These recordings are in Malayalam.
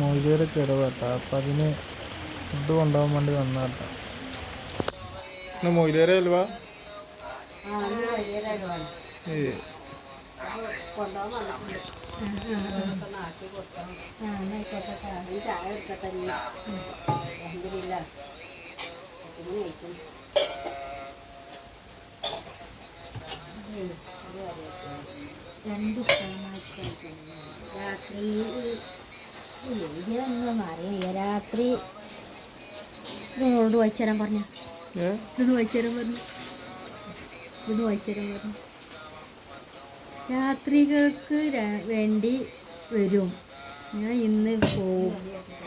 മൊയ്തേരെ ചിലവാട്ടാ. അപ്പം അതിന് ഫുഡ് കൊണ്ടുപോകാൻ വേണ്ടി വന്നാട്ടാ. മൊയ്തേരെ അൽവാ രാത്രി അറിയില്ല. രാത്രി നിങ്ങളോട് വായിച്ചു തരാൻ പറഞ്ഞു. ഇതൊന്ന് വായിച്ചു തരാൻ പറഞ്ഞു. ഇതൊന്ന് വായിച്ചു തരാൻ പറഞ്ഞു. രാത്രികൾക്ക് വേണ്ടി വരും. ഞാൻ ഇന്ന് പോവും.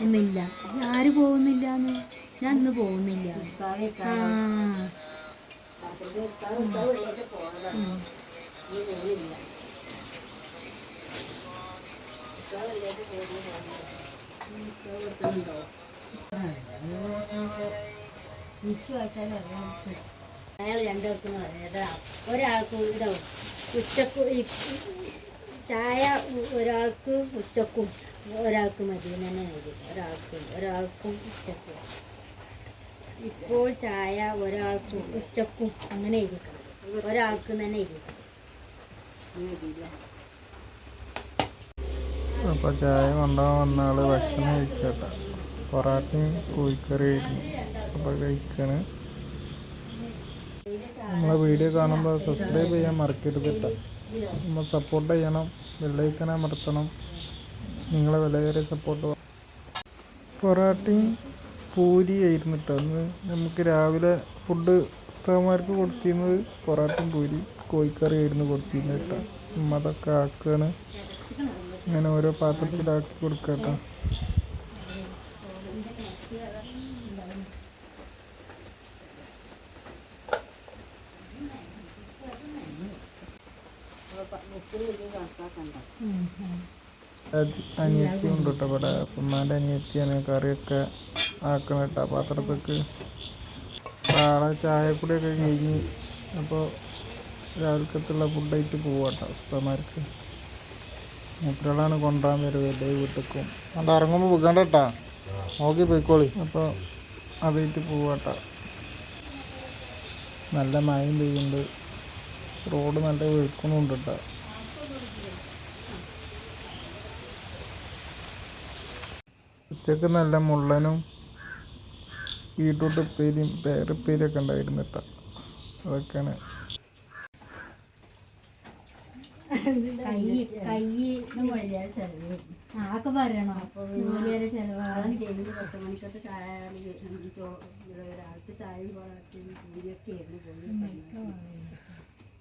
ഇന്നില്ല. ആര് പോകുന്നില്ലാന്ന്? ഞാൻ ഇന്ന് പോകുന്നില്ല. അയാൾ രണ്ടുപേർക്കും ഒരാൾക്ക് ഇതാവും ഉച്ചക്കും ചായ ഒരാൾക്ക് ഉച്ചക്കും ഒരാൾക്ക് മതി തന്നെ ആയിരിക്കും. ഒരാൾക്കും ഉച്ചക്കും. ഇപ്പോൾ ചായ ഒരാൾക്കും ഉച്ചക്കും അങ്ങനെ ഇരിക്കും. ഒരാൾക്ക് തന്നെ ഇരിക്കും. അപ്പോൾ ചായ കൊണ്ടുപോകാൻ വന്ന ആൾ ഭക്ഷണം കഴിച്ചേട്ടാ. പൊറാട്ടയും കോഴിക്കറി ആയിരുന്നു. അപ്പോൾ കഴിക്കാണ്. നമ്മളെ വീഡിയോ കാണുമ്പോൾ സബ്സ്ക്രൈബ് ചെയ്യാൻ മറക്കരുത് കേട്ടോ. നമ്മൾ സപ്പോർട്ട് ചെയ്യണം. ബെല്ലൈക്കൺ അമർത്തണം. നിങ്ങളെ വിലയേറിയ സപ്പോർട്ട്. പൊറാട്ടയും പൂരി ആയിരുന്നു കേട്ടോ. അന്ന് നമുക്ക് രാവിലെ ഫുഡ് ഉസ്താദന്മാർക്ക് കൊടുത്തിരുന്നത് പൊറാട്ടയും പൂരി കോഴിക്കറി ആയിരുന്നു കൊടുത്തിരുന്നത് കേട്ടോ. നമ്മൾ അതൊക്കെ ആക്കുകയാണ്. ഇങ്ങനെ ഓരോ പാത്രത്തിലാക്കി കൊടുക്കുക കേട്ടോ. അനിയത്തി ഉണ്ട് കേട്ടോ ഇവിടെ. ഉമ്മാൻ്റെ അനിയത്തിയാണ് കറിയൊക്കെ ആക്കണം കേട്ടോ പാത്രത്തേക്ക്. ആളെ ചായപ്പൊടിയൊക്കെ കഴിഞ്ഞ് അപ്പോൾ രാവിലക്കത്തുള്ള ഫുഡായിട്ട് പോവാട്ടോ ഉസ്താദന്മാർക്ക്. മൂപ്പരാളാണ് കൊണ്ടുപോകാൻ വരുമല്ലേ വീട്ടിലേക്കും. അവിടെ ഇറങ്ങുമ്പോൾ വിൽക്കണ്ട കേട്ടാ. നോക്കി പോയിക്കോളി. അപ്പോൾ അതായിട്ട് പോവാട്ടോ. നല്ല മഴയും പെയ്യുന്നുണ്ട്. റോഡ് നല്ല വെളുക്കണമുണ്ട് കേട്ടോ. ഉച്ചക്ക് നല്ല മുള്ളനും ബീട്രൂട്ട് ഉപ്പേരിയും പേരുപ്പേരിയൊക്കെ ഉണ്ടായിരുന്നു കേട്ടോ. അതൊക്കെയാണ്. ആക്കെ പറയണോ? പത്ത് മണിക്കത്തെ ചായ രാവിലത്തെ ചായയും പൊറാട്ടയും പൂരിയൊക്കെ ആയിരുന്നു.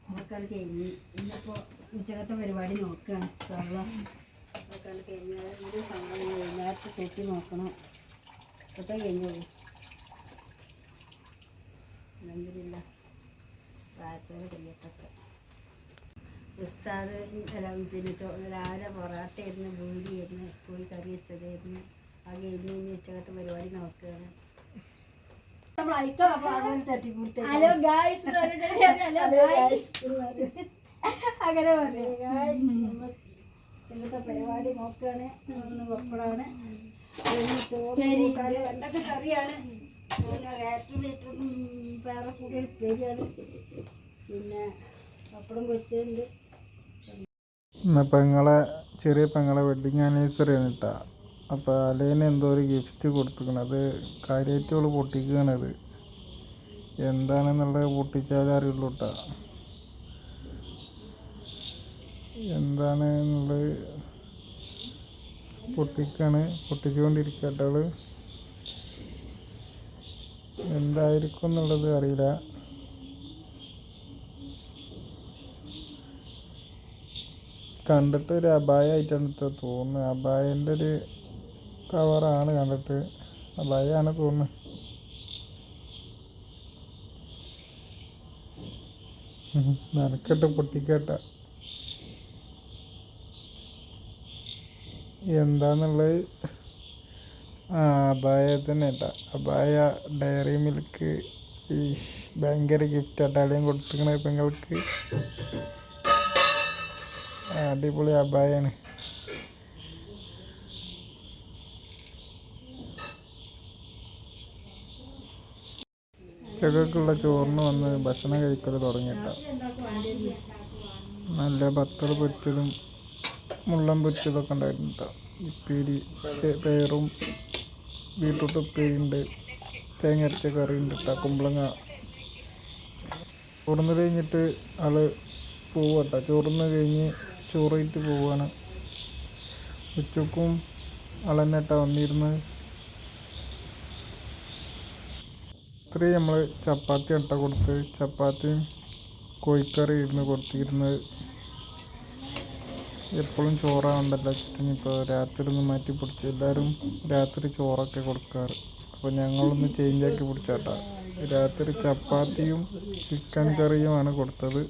അതൊക്കെയാണ് കഴിഞ്ഞ്. ഇന്നിപ്പോൾ ഉച്ചക്കത്തെ പരിപാടി നോക്കുകയാണ്. അതൊക്കെയാണ് കഴിഞ്ഞാൽ ഒരു സമയം വൈകുന്നേരത്തെ സൂട്ടി നോക്കണം. ഇതൊക്കെ കഴിഞ്ഞോളൂ. അൽഹംദുലില്ലാ പ്രായത്തോടെ കഴിയട്ടൊക്കെ. ഉസ്താദ് പിന്നെ രാവിലെ പൊറാട്ടയായിരുന്നു, പൂരിയായിരുന്നു, കോഴി കറി വെച്ചതായിരുന്നു. ആ കഴിഞ്ഞ് ഉച്ചക്കത്തെ പരിപാടി നോക്കുകയാണ്. അങ്ങനെ പറഞ്ഞു. ഉച്ചക്കത്തെ പരിപാടി നോക്കുകയാണ്. പപ്പടാണ്, ചോറ്, കറി, വെണ്ടക്ക കറിയാണ്, പിന്നെ റേറ്റും ലീറ്ററും വേറെ കൂടിയ പേരിയാണ്, പിന്നെ പപ്പടം പൊരിച്ചുണ്ട്. പെങ്ങളെ ചെറിയ പെങ്ങളെ വെഡിങ് ആനിവേഴ്സറി ആണ് കേട്ടോ. അപ്പോൾ അലേന് എന്തോ ഒരു ഗിഫ്റ്റ് കൊടുത്തിരിക്കണം. അത് കാര്യമായിട്ട് അവൾ പൊട്ടിക്കുകയാണത്. എന്താണെന്നുള്ളത് പൊട്ടിച്ചാലേ അറിയുള്ളൂ കേട്ടോ. എന്താണെന്നുള്ളത് പൊട്ടിച്ചുകൊണ്ടിരിക്കുക കേട്ടോ. അവൾ എന്തായിരിക്കും എന്നുള്ളത് അറിയില്ല. കണ്ടിട്ട് ഒരു അബായ ആയിട്ടാണ് തോന്നുന്നത്. അബായൻ്റെ ഒരു കവറാണ് കണ്ടിട്ട്. അബായാണ് തോന്നുന്നത്. നനക്കെട്ട് പൊട്ടിക്കട്ട. എന്താന്നുള്ളത് അബായ തന്നെ കേട്ടോ. അബായ ഡയറി മിൽക്ക് ഈ ഭയങ്കര ഗിഫ്റ്റ് അട്ടാളിയും കൊടുത്തിരിക്കണ പെങ്ങൾക്ക്. അടിപൊളി അബായാണ്. ഉച്ചക്കുള്ള ചോറിന് വന്ന് ഭക്ഷണം കഴിക്കൽ തുടങ്ങിയിട്ട നല്ല ബത്തൽ പൊരിച്ചതും മുള്ളൻ പൊരിച്ചതൊക്കെ ഉണ്ടായിരുന്നു. ഉപ്പേരി പയറും ബീട്രൂട്ട് ഉപ്പേരി ഉണ്ട്, തേങ്ങ അരച്ച കറി ഉണ്ട് കേട്ടോ, കുമ്പളങ്ങ. ചോറുന്ന് കഴിഞ്ഞിട്ട് ആള് പോവാട്ടോ. ചോറുന്ന് കഴിഞ്ഞ് ചോറായിട്ട് പോവാണ്. ഉച്ചക്കും ആളെന്നെ കേട്ടോ വന്നിരുന്നത്. രാത്രി നമ്മൾ ചപ്പാത്തി അട്ട കൊടുത്ത് ചപ്പാത്തിയും കോഴിക്കറി ഇരുന്ന് കൊടുത്തിരുന്നത്. എപ്പോഴും ചോറാവണ്ടല്ലോ വെച്ചിട്ട് ഇപ്പോൾ രാത്രി ഒന്ന് മാറ്റി പിടിച്ചു. എല്ലാവരും രാത്രി ചോറൊക്കെ കൊടുക്കാറ്. അപ്പോൾ ഞങ്ങളൊന്ന് ചേഞ്ചാക്കി പിടിച്ചാട്ടാ. രാത്രി ചപ്പാത്തിയും ചിക്കൻ കറിയുമാണ് കൊടുത്തത്.